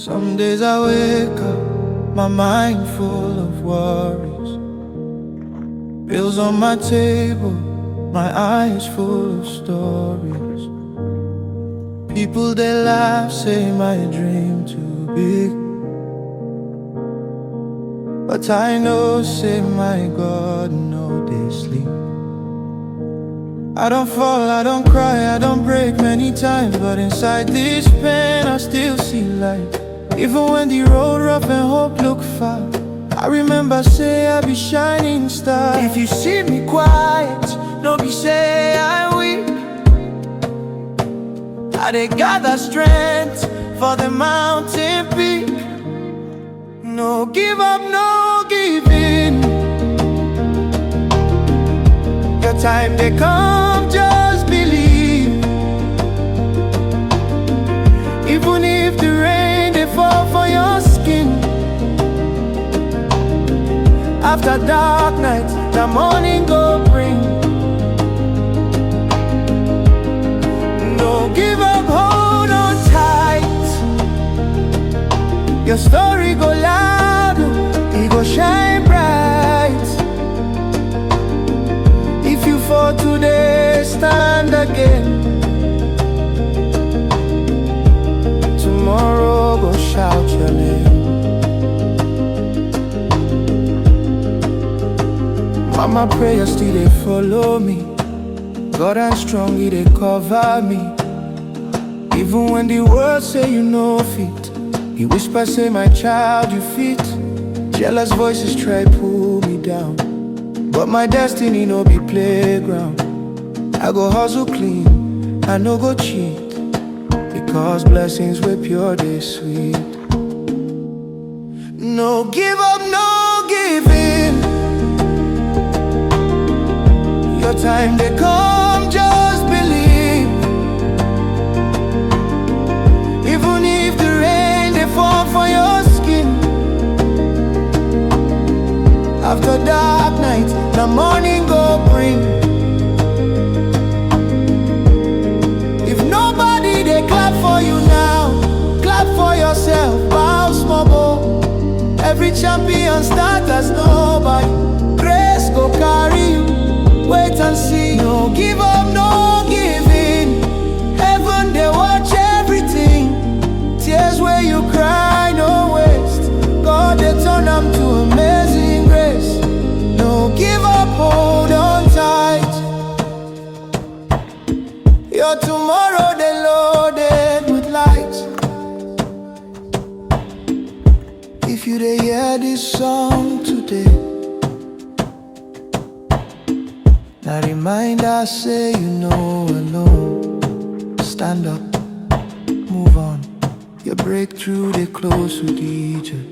Some days I wake up, my mind full of worries. Bills on my table, my eyes full of stories. People they laugh, say my dream too big, but I know, say my God, no they sleep. I don't fall, I don't cry, I don't break many times, but inside this pain I still see light. Even when the road rough and hope look far, I remember say I be shining star. If you see me quiet, no be say I weak. I dey gather strength for the mountain peak. No give up, no give in. Your time they come, just believe. Even if the rain they fall for your skin, after dark night, the morning go bring. No give up, hold on tight. Your story go loud, it go shine bright. If you fall today, stand again. Tomorrow go shout your name. Mama prayer still they follow me. God and strong, He they cover me. Even when the world say you no fit, He whisper say my child you fit. Jealous voices try pull me down, but my destiny no be playground. I go hustle clean, I no go cheat, because blessings were pure, they sweet. No give up, no give in. Your time they come, just believe. Even if the rain they fall for your skin, after dark night, the morning go bring. If nobody they clap for you now, clap for yourself, bow small bow. Every champion start as nobody. Grace go carry you, wait and see. No give up, no give in. Heaven they watch everything. Tears where you cry, no waste. God they turn them to amazing grace. No give up, hold on tight. Your tomorrow they loaded with light. If you dey hear this song today, now reminder say you know alone. Stand up, move on. Your breakthrough they close with Egypt.